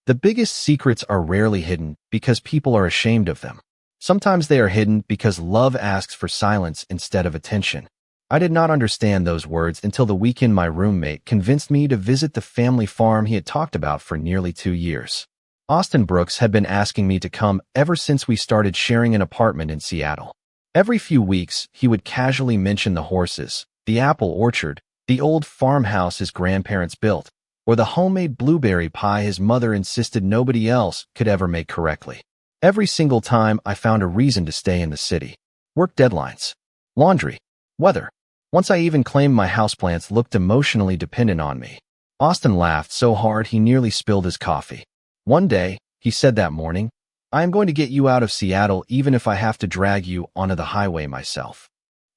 The biggest secrets are rarely hidden because people are ashamed of them. Sometimes they are hidden because love asks for silence instead of attention. I did not understand those words until the weekend my roommate convinced me to visit the family farm he had talked about for nearly 2 years. Austin Brooks had been asking me to come ever since we started sharing an apartment in Seattle. Every few weeks, he would casually mention the horses, the apple orchard, the old farmhouse his grandparents built, or the homemade blueberry pie his mother insisted nobody else could ever make correctly. Every single time I found a reason to stay in the city. Work deadlines, laundry, weather. Once I even claimed my houseplants looked emotionally dependent on me. Austin laughed so hard he nearly spilled his coffee. One day, he said that morning, "I am going to get you out of Seattle even if I have to drag you onto the highway myself."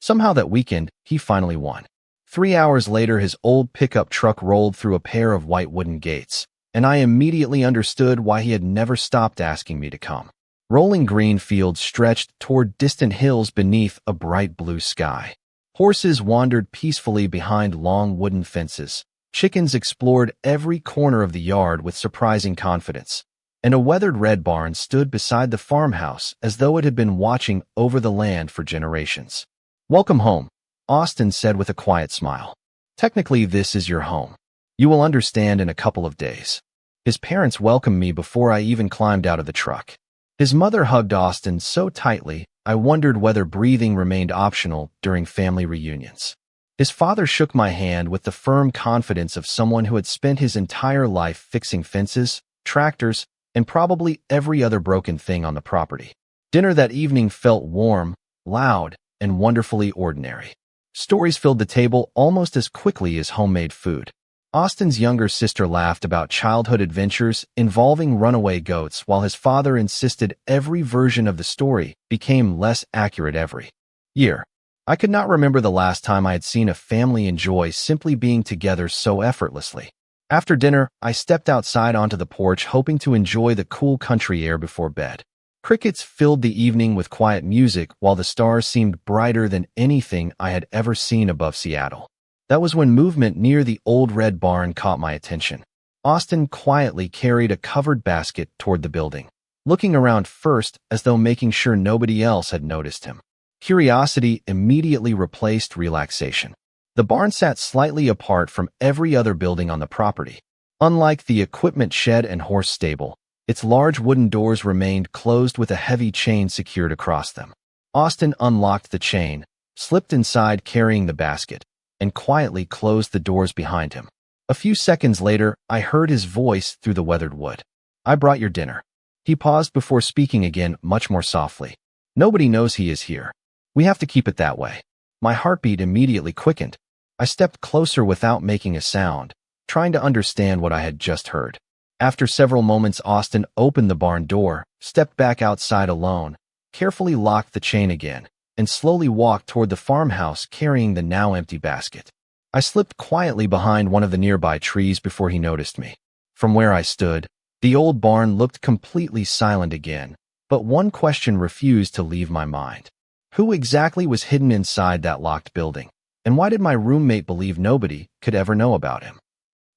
Somehow that weekend, he finally won. 3 hours later, his old pickup truck rolled through a pair of white wooden gates, and I immediately understood why he had never stopped asking me to come. Rolling green fields stretched toward distant hills beneath a bright blue sky. Horses wandered peacefully behind long wooden fences. Chickens explored every corner of the yard with surprising confidence, and a weathered red barn stood beside the farmhouse as though it had been watching over the land for generations. "Welcome home," Austin said with a quiet smile. "Technically, this is your home. You will understand in a couple of days." His parents welcomed me before I even climbed out of the truck. His mother hugged Austin so tightly, I wondered whether breathing remained optional during family reunions. His father shook my hand with the firm confidence of someone who had spent his entire life fixing fences, tractors, and probably every other broken thing on the property. Dinner that evening felt warm, loud, and wonderfully ordinary. Stories filled the table almost as quickly as homemade food. Austin's younger sister laughed about childhood adventures involving runaway goats while his father insisted every version of the story became less accurate every year. I could not remember the last time I had seen a family enjoy simply being together so effortlessly. After dinner, I stepped outside onto the porch hoping to enjoy the cool country air before bed. Crickets filled the evening with quiet music while the stars seemed brighter than anything I had ever seen above Seattle. That was when movement near the old red barn caught my attention. Austin quietly carried a covered basket toward the building, looking around first as though making sure nobody else had noticed him. Curiosity immediately replaced relaxation. The barn sat slightly apart from every other building on the property. Unlike the equipment shed and horse stable, its large wooden doors remained closed with a heavy chain secured across them. Austin unlocked the chain, slipped inside carrying the basket, and quietly closed the doors behind him. A few seconds later, I heard his voice through the weathered wood. "I brought your dinner." He paused before speaking again, much more softly. "Nobody knows he is here. We have to keep it that way." My heartbeat immediately quickened. I stepped closer without making a sound, trying to understand what I had just heard. After several moments, Austin opened the barn door, stepped back outside alone, carefully locked the chain again, and slowly walked toward the farmhouse carrying the now empty basket. I slipped quietly behind one of the nearby trees before he noticed me. From where I stood, the old barn looked completely silent again, but one question refused to leave my mind. Who exactly was hidden inside that locked building? And why did my roommate believe nobody could ever know about him?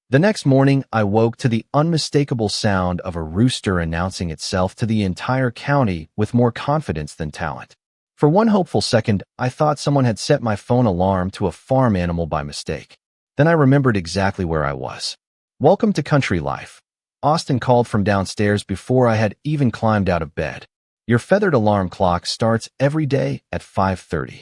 The next morning, I woke to the unmistakable sound of a rooster announcing itself to the entire county with more confidence than talent. For one hopeful second, I thought someone had set my phone alarm to a farm animal by mistake. Then I remembered exactly where I was. "Welcome to country life," Austin called from downstairs before I had even climbed out of bed. "Your feathered alarm clock starts every day at 5:30.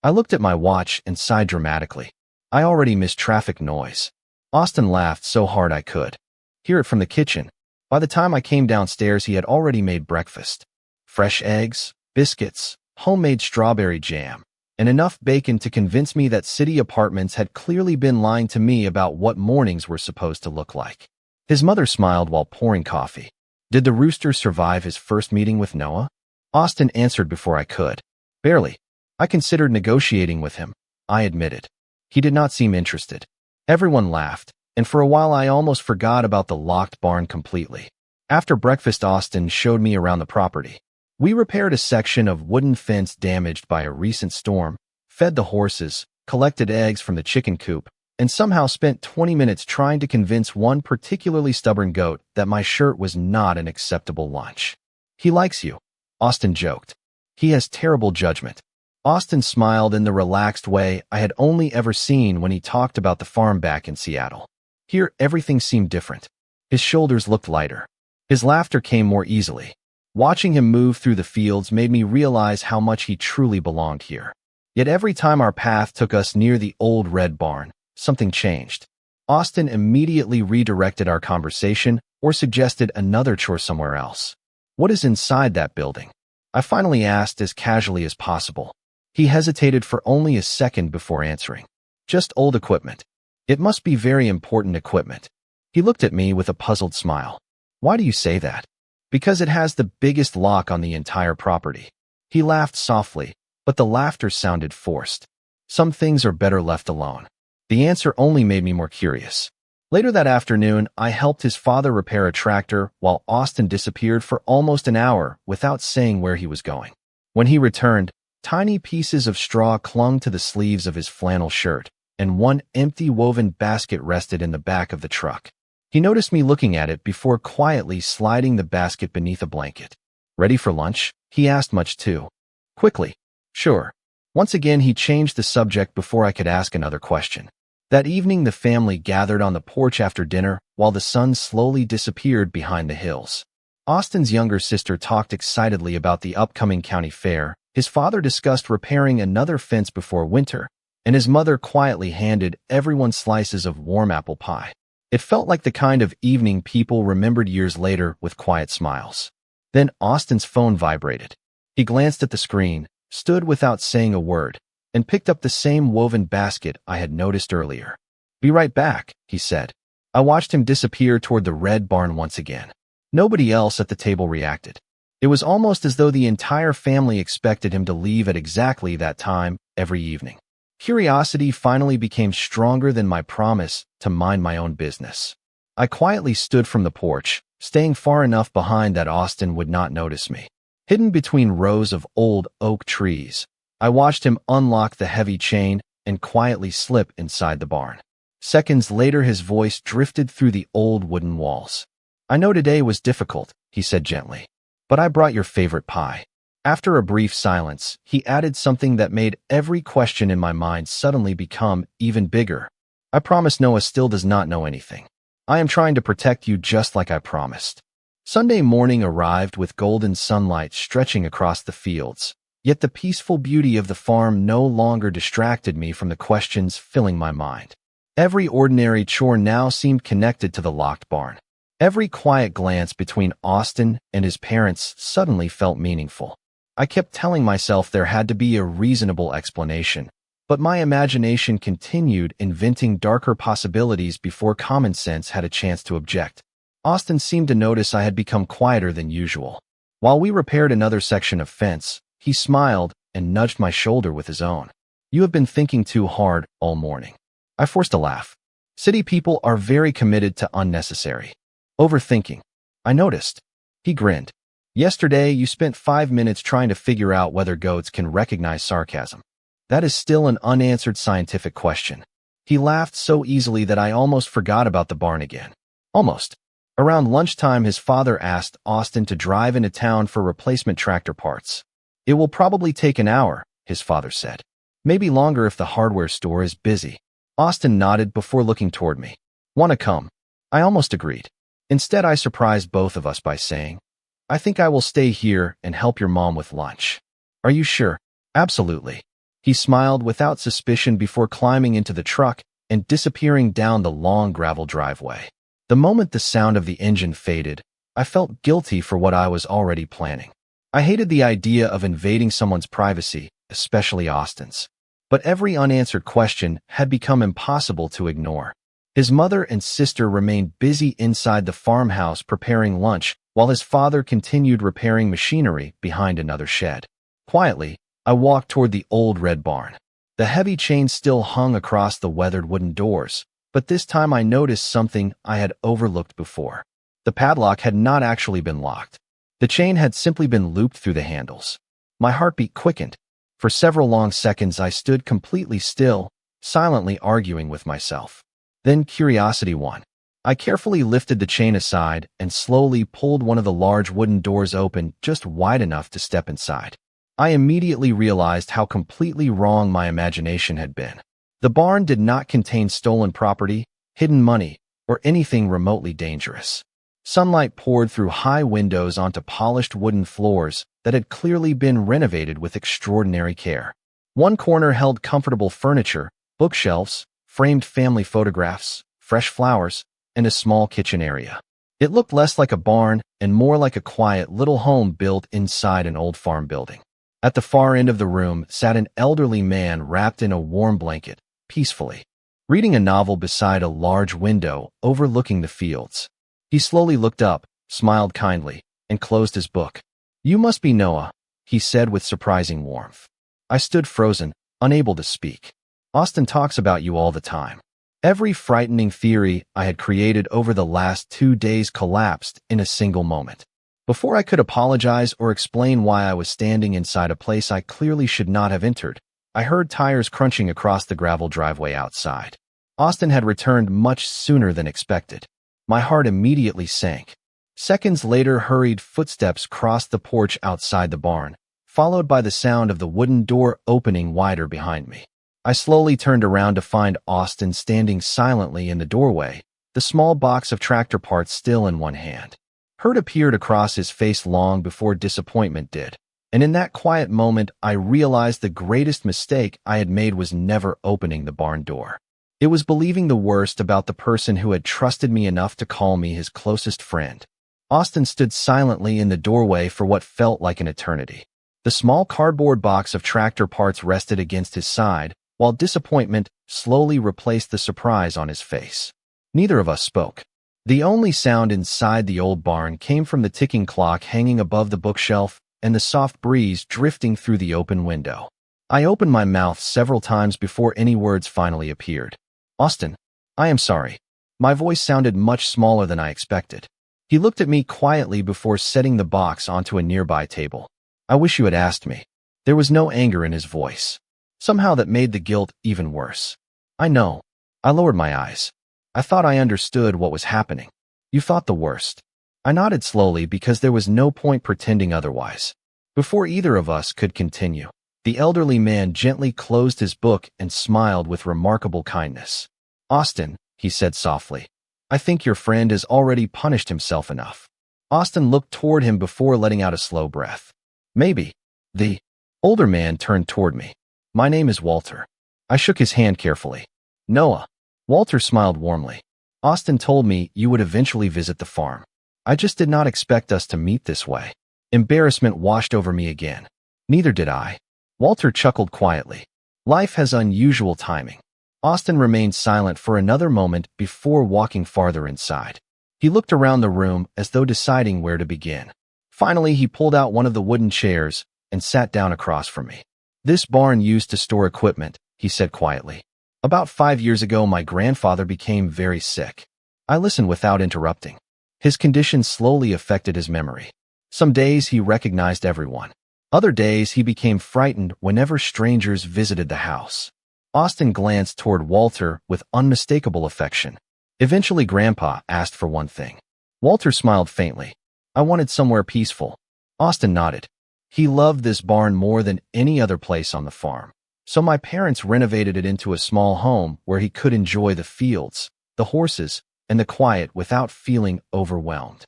I looked at my watch and sighed dramatically. I already missed traffic noise. Austin laughed so hard I could hear it from the kitchen. By the time I came downstairs, he had already made breakfast. Fresh eggs, biscuits, homemade strawberry jam, and enough bacon to convince me that city apartments had clearly been lying to me about what mornings were supposed to look like. His mother smiled while pouring coffee. Did the rooster survive his first meeting with Noah? Austin answered before I could. Barely. I considered negotiating with him, I admitted. He did not seem interested. Everyone laughed, and for a while I almost forgot about the locked barn completely. After breakfast, Austin showed me around the property. We repaired a section of wooden fence damaged by a recent storm, fed the horses, collected eggs from the chicken coop, and somehow spent 20 minutes trying to convince one particularly stubborn goat that my shirt was not an acceptable lunch. He likes you, Austin joked. He has terrible judgment. Austin smiled in the relaxed way I had only ever seen when he talked about the farm back in Seattle. Here, everything seemed different. His shoulders looked lighter. His laughter came more easily. Watching him move through the fields made me realize how much he truly belonged here. Yet every time our path took us near the old red barn, something changed. Austin immediately redirected our conversation or suggested another chore somewhere else. What is inside that building? I finally asked as casually as possible. He hesitated for only a second before answering. Just old equipment. It must be very important equipment. He looked at me with a puzzled smile. Why do you say that? Because it has the biggest lock on the entire property. He laughed softly, but the laughter sounded forced. Some things are better left alone. The answer only made me more curious. Later that afternoon, I helped his father repair a tractor while Austin disappeared for almost an hour without saying where he was going. When he returned, tiny pieces of straw clung to the sleeves of his flannel shirt, and one empty woven basket rested in the back of the truck. He noticed me looking at it before quietly sliding the basket beneath a blanket. Ready for lunch? He asked much too quickly. Sure. Once again, he changed the subject before I could ask another question. That evening, the family gathered on the porch after dinner while the sun slowly disappeared behind the hills. Austin's younger sister talked excitedly about the upcoming county fair. His father discussed repairing another fence before winter, and his mother quietly handed everyone slices of warm apple pie. It felt like the kind of evening people remembered years later with quiet smiles. Then Austin's phone vibrated. He glanced at the screen, stood without saying a word, and picked up the same woven basket I had noticed earlier. Be right back, he said. I watched him disappear toward the red barn once again. Nobody else at the table reacted. It was almost as though the entire family expected him to leave at exactly that time every evening. Curiosity finally became stronger than my promise to mind my own business. I quietly stood from the porch, staying far enough behind that Austin would not notice me. Hidden between rows of old oak trees, I watched him unlock the heavy chain and quietly slip inside the barn. Seconds later, his voice drifted through the old wooden walls. I know today was difficult, he said gently, but I brought your favorite pie. After a brief silence, he added something that made every question in my mind suddenly become even bigger. I promise Noah still does not know anything. I am trying to protect you just like I promised. Sunday morning arrived with golden sunlight stretching across the fields, yet the peaceful beauty of the farm no longer distracted me from the questions filling my mind. Every ordinary chore now seemed connected to the locked barn. Every quiet glance between Austin and his parents suddenly felt meaningful. I kept telling myself there had to be a reasonable explanation, but my imagination continued inventing darker possibilities before common sense had a chance to object. Austin seemed to notice I had become quieter than usual. While we repaired another section of fence, he smiled and nudged my shoulder with his own. You have been thinking too hard all morning. I forced a laugh. City people are very committed to unnecessary overthinking. I noticed. He grinned. Yesterday, you spent 5 minutes trying to figure out whether goats can recognize sarcasm. That is still an unanswered scientific question. He laughed so easily that I almost forgot about the barn again. Almost. Around lunchtime, his father asked Austin to drive into town for replacement tractor parts. It will probably take an hour, his father said. Maybe longer if the hardware store is busy. Austin nodded before looking toward me. Want to come? I almost agreed. Instead, I surprised both of us by saying, I think I will stay here and help your mom with lunch. Are you sure? Absolutely. He smiled without suspicion before climbing into the truck and disappearing down the long gravel driveway. The moment the sound of the engine faded, I felt guilty for what I was already planning. I hated the idea of invading someone's privacy, especially Austin's. But every unanswered question had become impossible to ignore. His mother and sister remained busy inside the farmhouse preparing lunch, while his father continued repairing machinery behind another shed. Quietly, I walked toward the old red barn. The heavy chain still hung across the weathered wooden doors, but this time I noticed something I had overlooked before. The padlock had not actually been locked. The chain had simply been looped through the handles. My heartbeat quickened. For several long seconds I stood completely still, silently arguing with myself. Then curiosity won. I carefully lifted the chain aside and slowly pulled one of the large wooden doors open just wide enough to step inside. I immediately realized how completely wrong my imagination had been. The barn did not contain stolen property, hidden money, or anything remotely dangerous. Sunlight poured through high windows onto polished wooden floors that had clearly been renovated with extraordinary care. One corner held comfortable furniture, bookshelves, framed family photographs, fresh flowers, and a small kitchen area. It looked less like a barn and more like a quiet little home built inside an old farm building. At the far end of the room sat an elderly man wrapped in a warm blanket, peacefully, reading a novel beside a large window overlooking the fields. He slowly looked up, smiled kindly, and closed his book. "You must be Noah," he said with surprising warmth. I stood frozen, unable to speak. "Austin talks about you all the time." Every frightening theory I had created over the last 2 days collapsed in a single moment. Before I could apologize or explain why I was standing inside a place I clearly should not have entered, I heard tires crunching across the gravel driveway outside. Austin had returned much sooner than expected. My heart immediately sank. Seconds later, hurried footsteps crossed the porch outside the barn, followed by the sound of the wooden door opening wider behind me. I slowly turned around to find Austin standing silently in the doorway, the small box of tractor parts still in one hand. Hurt appeared across his face long before disappointment did, and in that quiet moment I realized the greatest mistake I had made was never opening the barn door. It was believing the worst about the person who had trusted me enough to call me his closest friend. Austin stood silently in the doorway for what felt like an eternity. The small cardboard box of tractor parts rested against his side, while disappointment slowly replaced the surprise on his face. Neither of us spoke. The only sound inside the old barn came from the ticking clock hanging above the bookshelf and the soft breeze drifting through the open window. I opened my mouth several times before any words finally appeared. "Austin, I am sorry." My voice sounded much smaller than I expected. He looked at me quietly before setting the box onto a nearby table. "I wish you had asked me." There was no anger in his voice. Somehow that made the guilt even worse. "I know." I lowered my eyes. "I thought I understood what was happening." "You thought the worst." I nodded slowly because there was no point pretending otherwise. Before either of us could continue, the elderly man gently closed his book and smiled with remarkable kindness. "Austin," he said softly, "I think your friend has already punished himself enough." Austin looked toward him before letting out a slow breath. "Maybe." The older man turned toward me. "My name is Walter." I shook his hand carefully. "Noah." Walter smiled warmly. "Austin told me you would eventually visit the farm. I just did not expect us to meet this way." Embarrassment washed over me again. Neither did I. Walter chuckled quietly. "Life has unusual timing." Austin remained silent for another moment before walking farther inside. He looked around the room as though deciding where to begin. Finally, he pulled out one of the wooden chairs and sat down across from me. "This barn used to store equipment," he said quietly. "About 5 years ago, my grandfather became very sick." I listened without interrupting. His condition slowly affected his memory. Some days he recognized everyone. Other days he became frightened whenever strangers visited the house. Austin glanced toward Walter with unmistakable affection. Eventually, Grandpa asked for one thing. Walter smiled faintly. "I wanted somewhere peaceful." Austin nodded. He loved this barn more than any other place on the farm. So my parents renovated it into a small home where he could enjoy the fields, the horses, and the quiet without feeling overwhelmed.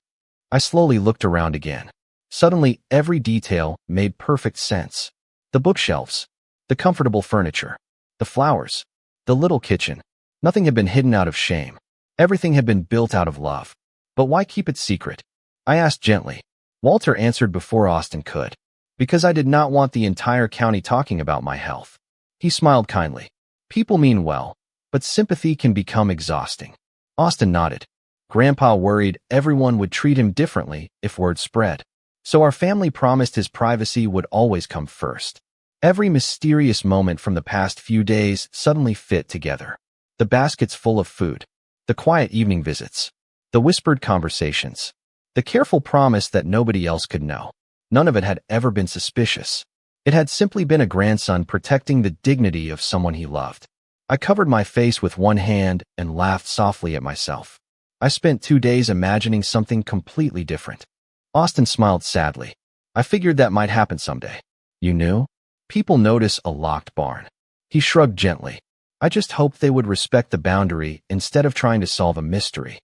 I slowly looked around again. Suddenly, every detail made perfect sense. The bookshelves, the comfortable furniture, the flowers, the little kitchen. Nothing had been hidden out of shame. Everything had been built out of love. But why keep it secret? I asked gently. Walter answered before Austin could. "Because I did not want the entire county talking about my health." He smiled kindly. "People mean well, but sympathy can become exhausting." Austin nodded. Grandpa worried everyone would treat him differently if word spread. So our family promised his privacy would always come first. Every mysterious moment from the past few days suddenly fit together. The baskets full of food, the quiet evening visits, the whispered conversations, the careful promise that nobody else could know. None of it had ever been suspicious. It had simply been a grandson protecting the dignity of someone he loved. I covered my face with one hand and laughed softly at myself. I spent 2 days imagining something completely different. Austin smiled sadly. I figured that might happen someday. You knew? People notice a locked barn. He shrugged gently. I just hoped they would respect the boundary instead of trying to solve a mystery.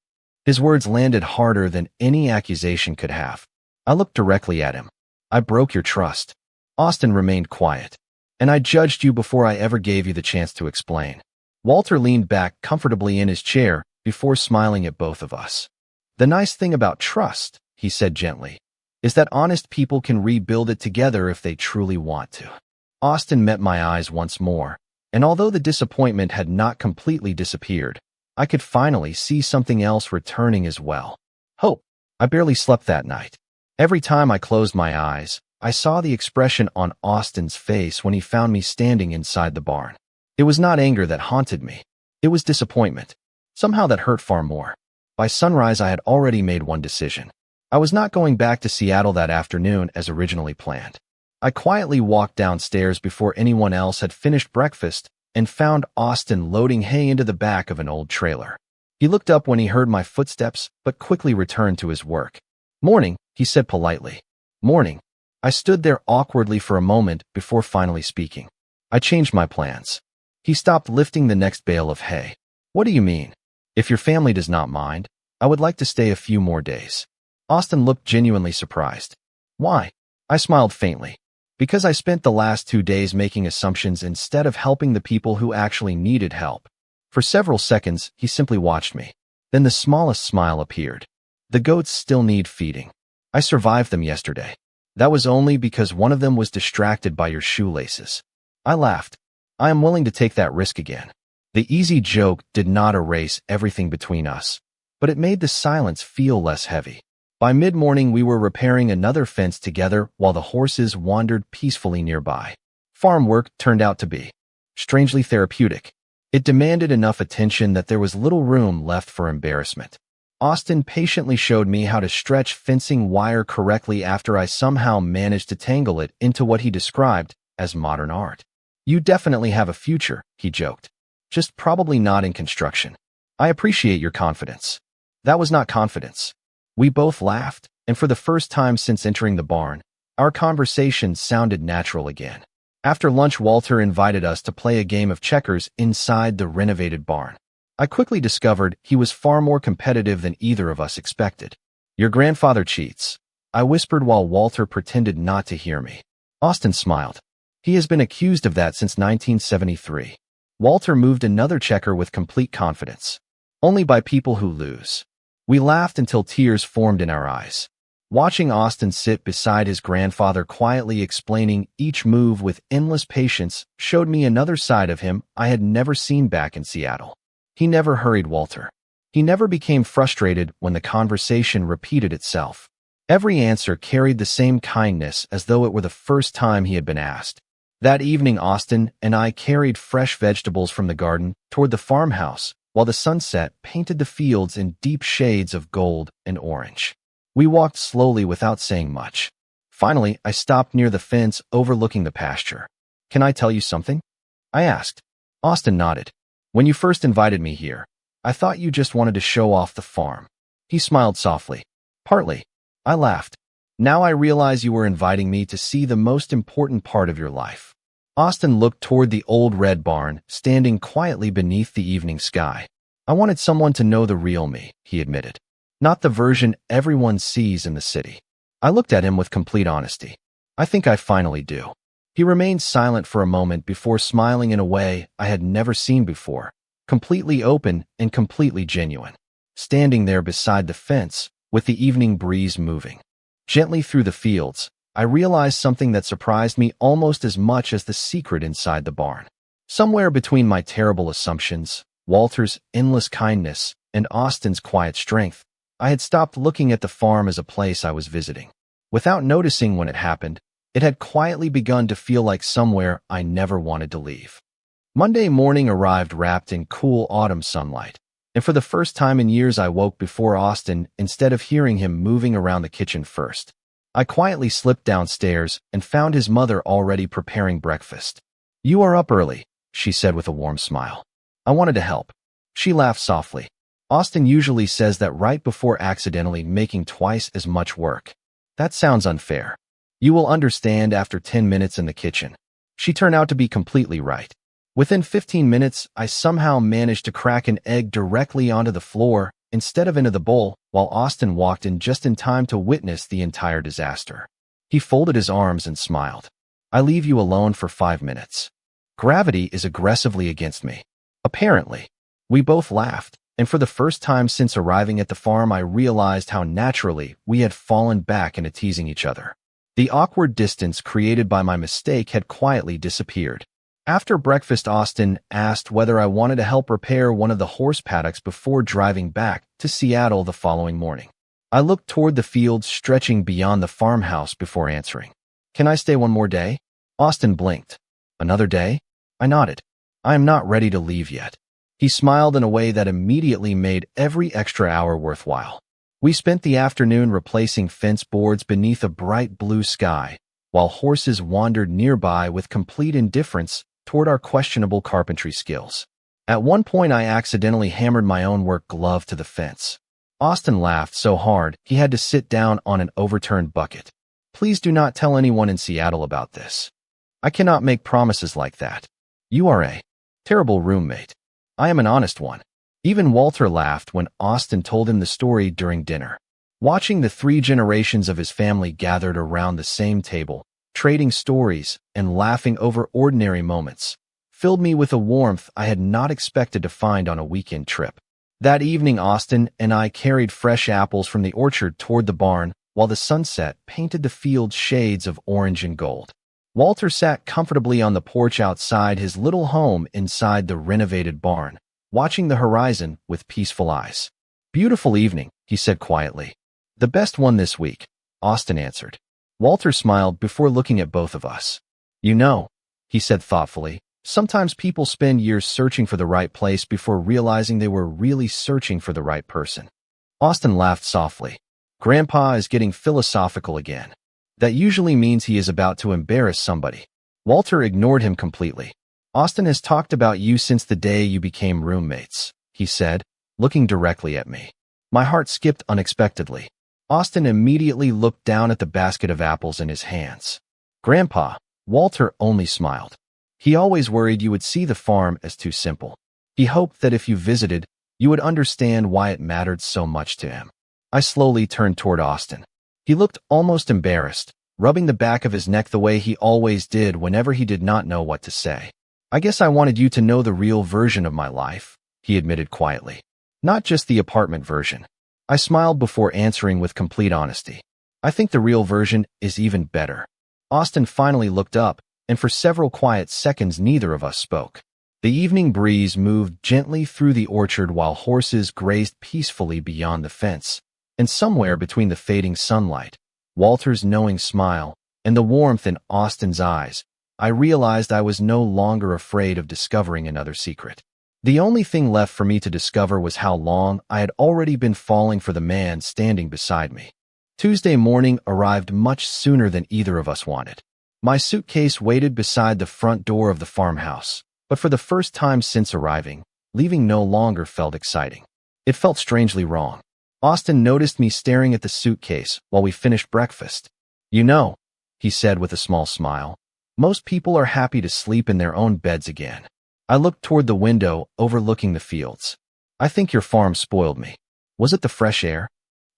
His words landed harder than any accusation could have. I looked directly at him. I broke your trust. Austin remained quiet. And I judged you before I ever gave you the chance to explain. Walter leaned back comfortably in his chair before smiling at both of us. The nice thing about trust, he said gently, is that honest people can rebuild it together if they truly want to. Austin met my eyes once more, and although the disappointment had not completely disappeared, I could finally see something else returning as well. Hope. I barely slept that night. Every time I closed my eyes, I saw the expression on Austin's face when he found me standing inside the barn. It was not anger that haunted me. It was disappointment. Somehow that hurt far more. By sunrise, I had already made one decision. I was not going back to Seattle that afternoon as originally planned. I quietly walked downstairs before anyone else had finished breakfast and found Austin loading hay into the back of an old trailer. He looked up when he heard my footsteps, but quickly returned to his work. Morning, he said politely. Morning. I stood there awkwardly for a moment before finally speaking. I changed my plans. He stopped lifting the next bale of hay. What do you mean? If your family does not mind, I would like to stay a few more days. Austin looked genuinely surprised. Why? I smiled faintly. Because I spent the last 2 days making assumptions instead of helping the people who actually needed help. For several seconds, he simply watched me. Then the smallest smile appeared. The goats still need feeding. I survived them yesterday. That was only because one of them was distracted by your shoelaces. I laughed. I am willing to take that risk again. The easy joke did not erase everything between us, but it made the silence feel less heavy. By mid-morning, we were repairing another fence together while the horses wandered peacefully nearby. Farm work turned out to be strangely therapeutic. It demanded enough attention that there was little room left for embarrassment. Austin patiently showed me how to stretch fencing wire correctly after I somehow managed to tangle it into what he described as modern art. You definitely have a future, he joked. Just probably not in construction. I appreciate your confidence. That was not confidence. We both laughed, and for the first time since entering the barn, our conversation sounded natural again. After lunch, Walter invited us to play a game of checkers inside the renovated barn. I quickly discovered he was far more competitive than either of us expected. Your grandfather cheats, I whispered while Walter pretended not to hear me. Austin smiled. He has been accused of that since 1973. Walter moved another checker with complete confidence. Only by people who lose. We laughed until tears formed in our eyes. Watching Austin sit beside his grandfather quietly explaining each move with endless patience showed me another side of him I had never seen back in Seattle. He never hurried Walter. He never became frustrated when the conversation repeated itself. Every answer carried the same kindness as though it were the first time he had been asked. That evening, Austin and I carried fresh vegetables from the garden toward the farmhouse, while the sunset painted the fields in deep shades of gold and orange. We walked slowly without saying much. Finally, I stopped near the fence overlooking the pasture. Can I tell you something? I asked. Austin nodded. When you first invited me here, I thought you just wanted to show off the farm. He smiled softly. Partly. I laughed. Now I realize you were inviting me to see the most important part of your life. Austin looked toward the old red barn, standing quietly beneath the evening sky. I wanted someone to know the real me, he admitted. Not the version everyone sees in the city. I looked at him with complete honesty. I think I finally do. He remained silent for a moment before smiling in a way I had never seen before, completely open and completely genuine. Standing there beside the fence, with the evening breeze moving gently through the fields, I realized something that surprised me almost as much as the secret inside the barn. Somewhere between my terrible assumptions, Walter's endless kindness, and Austin's quiet strength, I had stopped looking at the farm as a place I was visiting. Without noticing when it happened, it had quietly begun to feel like somewhere I never wanted to leave. Monday morning arrived wrapped in cool autumn sunlight, and for the first time in years I woke before Austin instead of hearing him moving around the kitchen first. I quietly slipped downstairs and found his mother already preparing breakfast. You are up early, she said with a warm smile. I wanted to help. She laughed softly. Austin usually says that right before accidentally making twice as much work. That sounds unfair. You will understand after 10 minutes in the kitchen. She turned out to be completely right. Within 15 minutes, I somehow managed to crack an egg directly onto the floor instead of into the bowl, while Austin walked in just in time to witness the entire disaster. He folded his arms and smiled. I leave you alone for 5 minutes. Gravity is aggressively against me. Apparently. We both laughed, and for the first time since arriving at the farm, I realized how naturally we had fallen back into teasing each other. The awkward distance created by my mistake had quietly disappeared. After breakfast, Austin asked whether I wanted to help repair one of the horse paddocks before driving back to Seattle the following morning. I looked toward the fields stretching beyond the farmhouse before answering. Can I stay one more day? Austin blinked. Another day? I nodded. I am not ready to leave yet. He smiled in a way that immediately made every extra hour worthwhile. We spent the afternoon replacing fence boards beneath a bright blue sky, while horses wandered nearby with complete indifference toward our questionable carpentry skills. At one point, I accidentally hammered my own work glove to the fence. Austin laughed so hard he had to sit down on an overturned bucket. Please do not tell anyone in Seattle about this. I cannot make promises like that. You are a terrible roommate. I am an honest one. Even Walter laughed when Austin told him the story during dinner. Watching the 3 generations of his family gathered around the same table, trading stories and laughing over ordinary moments, filled me with a warmth I had not expected to find on a weekend trip. That evening, Austin and I carried fresh apples from the orchard toward the barn while the sunset painted the fields shades of orange and gold. Walter sat comfortably on the porch outside his little home inside the renovated barn, watching the horizon with peaceful eyes. Beautiful evening, he said quietly. The best one this week, Austin answered. Walter smiled before looking at both of us. You know, he said thoughtfully, sometimes people spend years searching for the right place before realizing they were really searching for the right person. Austin laughed softly. Grandpa is getting philosophical again. That usually means he is about to embarrass somebody. Walter ignored him completely. Austin has talked about you since the day you became roommates, he said, looking directly at me. My heart skipped unexpectedly. Austin immediately looked down at the basket of apples in his hands. Grandpa, Walter only smiled. He always worried you would see the farm as too simple. He hoped that if you visited, you would understand why it mattered so much to him. I slowly turned toward Austin. He looked almost embarrassed, rubbing the back of his neck the way he always did whenever he did not know what to say. I guess I wanted you to know the real version of my life, he admitted quietly. Not just the apartment version. I smiled before answering with complete honesty. I think the real version is even better. Austin finally looked up, and for several quiet seconds neither of us spoke. The evening breeze moved gently through the orchard while horses grazed peacefully beyond the fence, and somewhere between the fading sunlight, Walter's knowing smile, and the warmth in Austin's eyes, I realized I was no longer afraid of discovering another secret. The only thing left for me to discover was how long I had already been falling for the man standing beside me. Tuesday morning arrived much sooner than either of us wanted. My suitcase waited beside the front door of the farmhouse, but for the first time since arriving, leaving no longer felt exciting. It felt strangely wrong. Austin noticed me staring at the suitcase while we finished breakfast. You know, he said with a small smile, most people are happy to sleep in their own beds again. I looked toward the window overlooking the fields. I think your farm spoiled me. Was it the fresh air?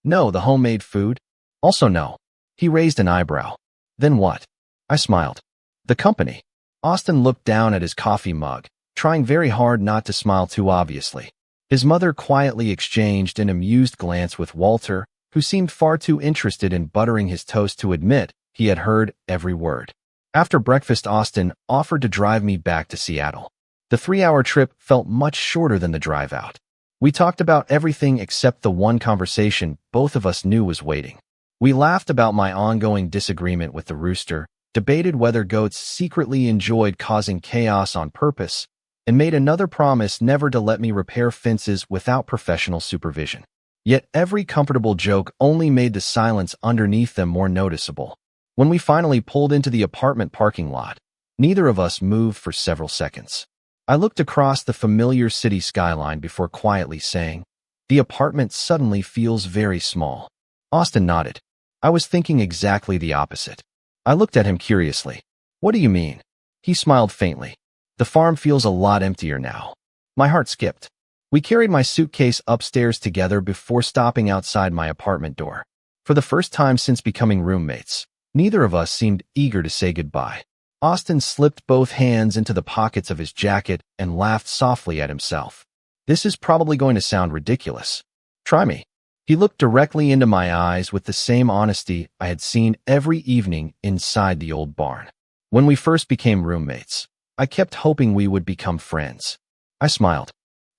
No, the homemade food? Also no. He raised an eyebrow. Then what? I smiled. The company. Austin looked down at his coffee mug, trying very hard not to smile too obviously. His mother quietly exchanged an amused glance with Walter, who seemed far too interested in buttering his toast to admit he had heard every word. After breakfast, Austin offered to drive me back to Seattle. The 3-hour trip felt much shorter than the drive out. We talked about everything except the one conversation both of us knew was waiting. We laughed about my ongoing disagreement with the rooster, debated whether goats secretly enjoyed causing chaos on purpose, and made another promise never to let me repair fences without professional supervision. Yet every comfortable joke only made the silence underneath them more noticeable. When we finally pulled into the apartment parking lot, neither of us moved for several seconds. I looked across the familiar city skyline before quietly saying, "The apartment suddenly feels very small." Austin nodded. I was thinking exactly the opposite. I looked at him curiously. "What do you mean?" He smiled faintly. "The farm feels a lot emptier now." My heart skipped. We carried my suitcase upstairs together before stopping outside my apartment door. For the first time since becoming roommates, neither of us seemed eager to say goodbye. Austin slipped both hands into the pockets of his jacket and laughed softly at himself. "This is probably going to sound ridiculous. Try me." He looked directly into my eyes with the same honesty I had seen every evening inside the old barn. When we first became roommates, I kept hoping we would become friends. I smiled.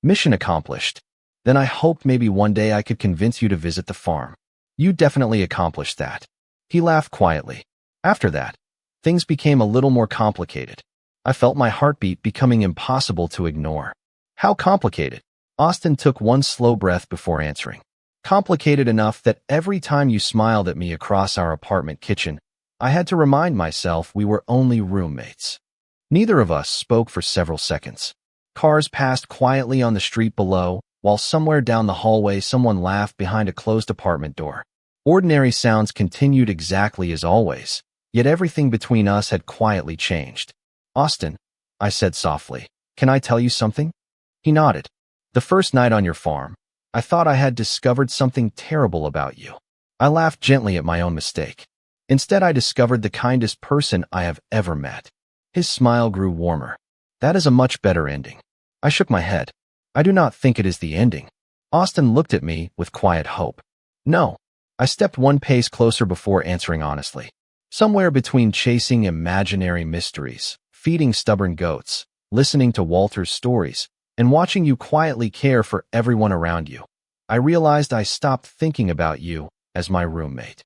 "Mission accomplished. Then I hoped maybe one day I could convince you to visit the farm." "You definitely accomplished that." He laughed quietly. After that, things became a little more complicated. I felt my heartbeat becoming impossible to ignore. "How complicated?" Austin took one slow breath before answering. "Complicated enough that every time you smiled at me across our apartment kitchen, I had to remind myself we were only roommates." Neither of us spoke for several seconds. Cars passed quietly on the street below, while somewhere down the hallway someone laughed behind a closed apartment door. Ordinary sounds continued exactly as always, yet everything between us had quietly changed. "Austin," I said softly, "can I tell you something?" He nodded. "The first night on your farm, I thought I had discovered something terrible about you." I laughed gently at my own mistake. Instead, I discovered the kindest person I have ever met. His smile grew warmer. "That is a much better ending." I shook my head. "I do not think it is the ending." Austin looked at me with quiet hope. "No." I stepped one pace closer before answering honestly. "Somewhere between chasing imaginary mysteries, feeding stubborn goats, listening to Walter's stories, and watching you quietly care for everyone around you, I realized I stopped thinking about you as my roommate."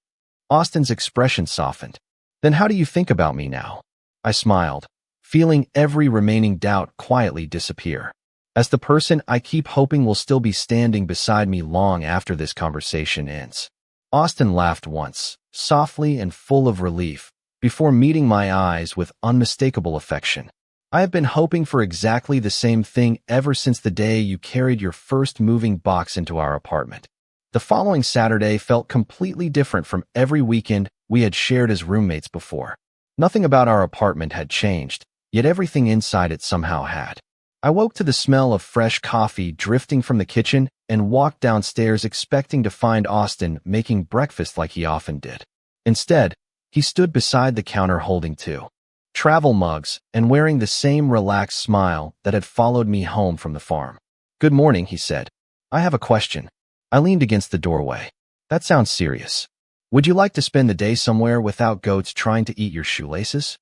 Austin's expression softened. "Then how do you think about me now?" I smiled, feeling every remaining doubt quietly disappear. "As the person I keep hoping will still be standing beside me long after this conversation ends." Austin laughed once, softly and full of relief, before meeting my eyes with unmistakable affection. "I have been hoping for exactly the same thing ever since the day you carried your first moving box into our apartment." The following Saturday felt completely different from every weekend we had shared as roommates before. Nothing about our apartment had changed, yet everything inside it somehow had. I woke to the smell of fresh coffee drifting from the kitchen and walked downstairs expecting to find Austin making breakfast like he often did. Instead, he stood beside the counter holding two travel mugs and wearing the same relaxed smile that had followed me home from the farm. "Good morning," he said. "I have a question." I leaned against the doorway. "That sounds serious. Would you like to spend the day somewhere without goats trying to eat your shoelaces?"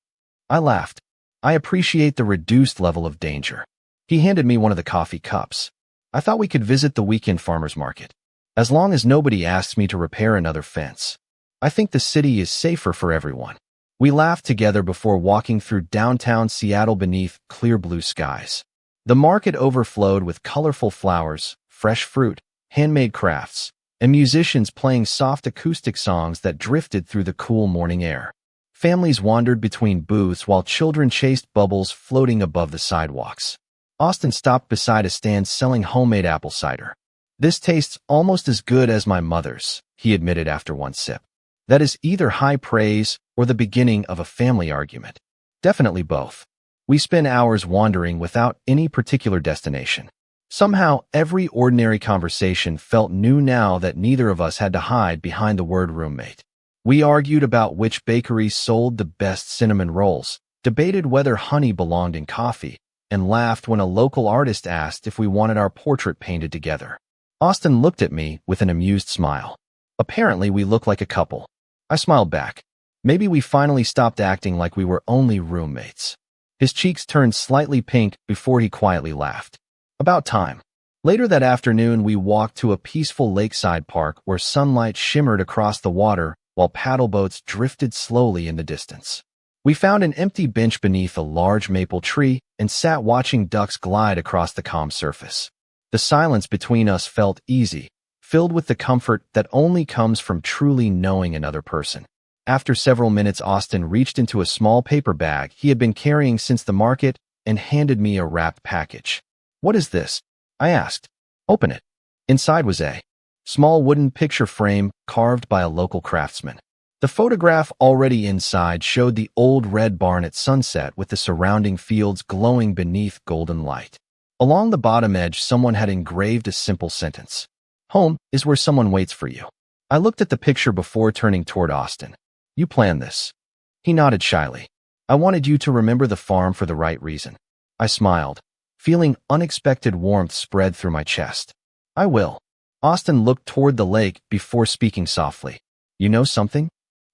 I laughed. "I appreciate the reduced level of danger." He handed me one of the coffee cups. "I thought we could visit the weekend farmer's market. As long as nobody asks me to repair another fence. I think the city is safer for everyone." We laughed together before walking through downtown Seattle beneath clear blue skies. The market overflowed with colorful flowers, fresh fruit, handmade crafts, and musicians playing soft acoustic songs that drifted through the cool morning air. Families wandered between booths while children chased bubbles floating above the sidewalks. Austin stopped beside a stand selling homemade apple cider. "This tastes almost as good as my mother's," he admitted after one sip. That is either high praise or the beginning of a family argument. Definitely both. We spent hours wandering without any particular destination. Somehow, every ordinary conversation felt new now that neither of us had to hide behind the word roommate. We argued about which bakeries sold the best cinnamon rolls, debated whether honey belonged in coffee, and laughed when a local artist asked if we wanted our portrait painted together. Austin looked at me with an amused smile. Apparently, we looked like a couple. I smiled back. Maybe we finally stopped acting like we were only roommates. His cheeks turned slightly pink before he quietly laughed. "About time." Later that afternoon, we walked to a peaceful lakeside park where sunlight shimmered across the water while paddle boats drifted slowly in the distance. We found an empty bench beneath a large maple tree and sat watching ducks glide across the calm surface. The silence between us felt easy, filled with the comfort that only comes from truly knowing another person. After several minutes, Austin reached into a small paper bag he had been carrying since the market and handed me a wrapped package. "What is this?" I asked. "Open it." Inside was a small wooden picture frame carved by a local craftsman. The photograph already inside showed the old red barn at sunset with the surrounding fields glowing beneath golden light. Along the bottom edge, someone had engraved a simple sentence: "Home is where someone waits for you." I looked at the picture before turning toward Austin. "You planned this?" He nodded shyly. "I wanted you to remember the farm for the right reason." I smiled, feeling unexpected warmth spread through my chest. "I will." Austin looked toward the lake before speaking softly. "You know something?"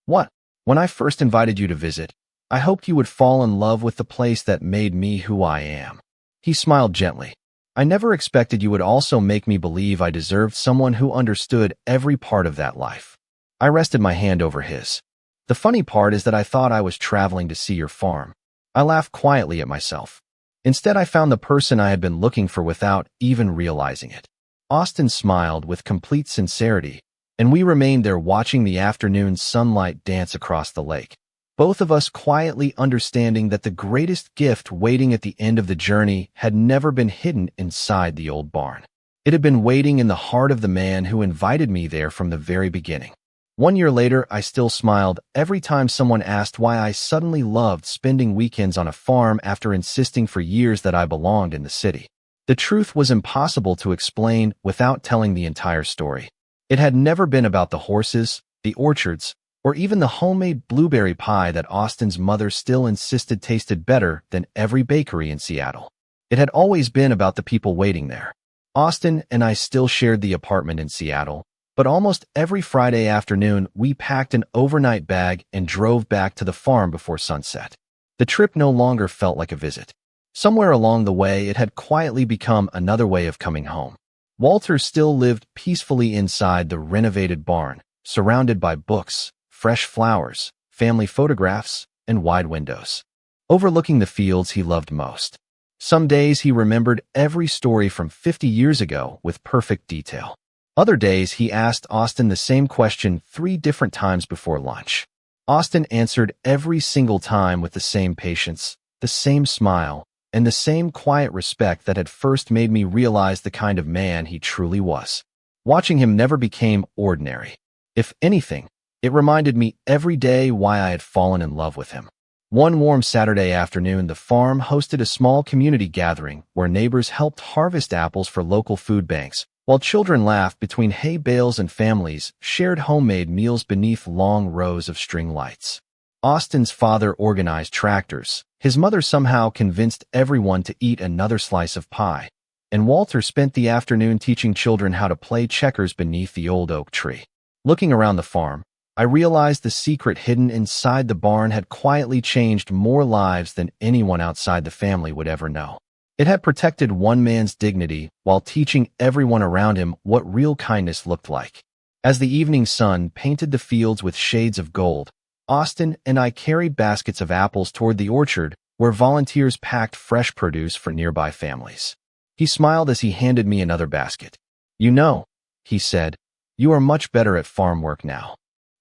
"What?" "When I first invited you to visit, I hoped you would fall in love with the place that made me who I am." He smiled gently. "I never expected you would also make me believe I deserved someone who understood every part of that life." I rested my hand over his. "The funny part is that I thought I was traveling to see your farm." I laughed quietly at myself. Instead, I found the person I had been looking for without even realizing it. Austin smiled with complete sincerity, and we remained there watching the afternoon sunlight dance across the lake, both of us quietly understanding that the greatest gift waiting at the end of the journey had never been hidden inside the old barn. It had been waiting in the heart of the man who invited me there from the very beginning. 1 year later, I still smiled every time someone asked why I suddenly loved spending weekends on a farm after insisting for years that I belonged in the city. The truth was impossible to explain without telling the entire story. It had never been about the horses, the orchards, or even the homemade blueberry pie that Austin's mother still insisted tasted better than every bakery in Seattle. It had always been about the people waiting there. Austin and I still shared the apartment in Seattle, but almost every Friday afternoon we packed an overnight bag and drove back to the farm before sunset. The trip no longer felt like a visit. Somewhere along the way, it had quietly become another way of coming home. Walter still lived peacefully inside the renovated barn, surrounded by books, fresh flowers, family photographs, and wide windows, overlooking the fields he loved most. Some days he remembered every story from 50 years ago with perfect detail. Other days he asked Austin the same question 3 different times before lunch. Austin answered every single time with the same patience, the same smile, and the same quiet respect that had first made me realize the kind of man he truly was. Watching him never became ordinary. If anything, it reminded me every day why I had fallen in love with him. One warm Saturday afternoon, the farm hosted a small community gathering where neighbors helped harvest apples for local food banks, while children laughed between hay bales and families shared homemade meals beneath long rows of string lights. Austin's father organized tractors. His mother somehow convinced everyone to eat another slice of pie, and Walter spent the afternoon teaching children how to play checkers beneath the old oak tree. Looking around the farm, I realized the secret hidden inside the barn had quietly changed more lives than anyone outside the family would ever know. It had protected one man's dignity while teaching everyone around him what real kindness looked like. As the evening sun painted the fields with shades of gold, Austin and I carried baskets of apples toward the orchard, where volunteers packed fresh produce for nearby families. He smiled as he handed me another basket. "You know," he said, "you are much better at farm work now."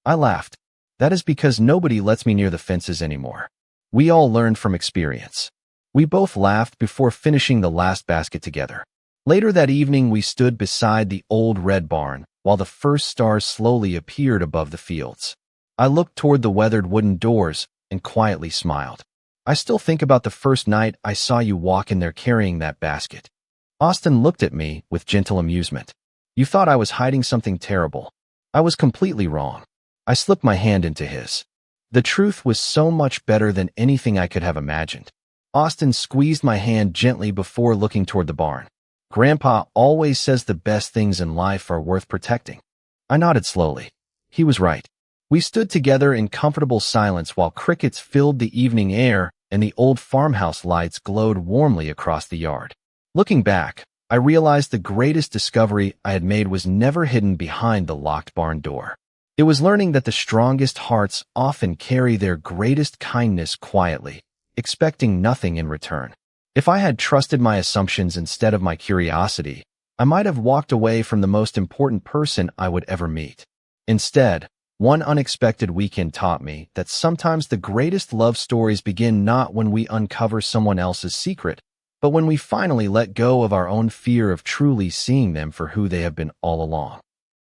I laughed. "That is because nobody lets me near the fences anymore." We all learned from experience. We both laughed before finishing the last basket together. Later that evening, we stood beside the old red barn while the first stars slowly appeared above the fields. I looked toward the weathered wooden doors and quietly smiled. "I still think about the first night I saw you walk in there carrying that basket." Austin looked at me with gentle amusement. "You thought I was hiding something terrible. I was completely wrong." I slipped my hand into his. The truth was so much better than anything I could have imagined. Austin squeezed my hand gently before looking toward the barn. "Grandpa always says the best things in life are worth protecting." I nodded slowly. He was right. We stood together in comfortable silence while crickets filled the evening air and the old farmhouse lights glowed warmly across the yard. Looking back, I realized the greatest discovery I had made was never hidden behind the locked barn door. It was learning that the strongest hearts often carry their greatest kindness quietly, expecting nothing in return. If I had trusted my assumptions instead of my curiosity, I might have walked away from the most important person I would ever meet. Instead, One unexpected weekend taught me that sometimes the greatest love stories begin not when we uncover someone else's secret, but when we finally let go of our own fear of truly seeing them for who they have been all along.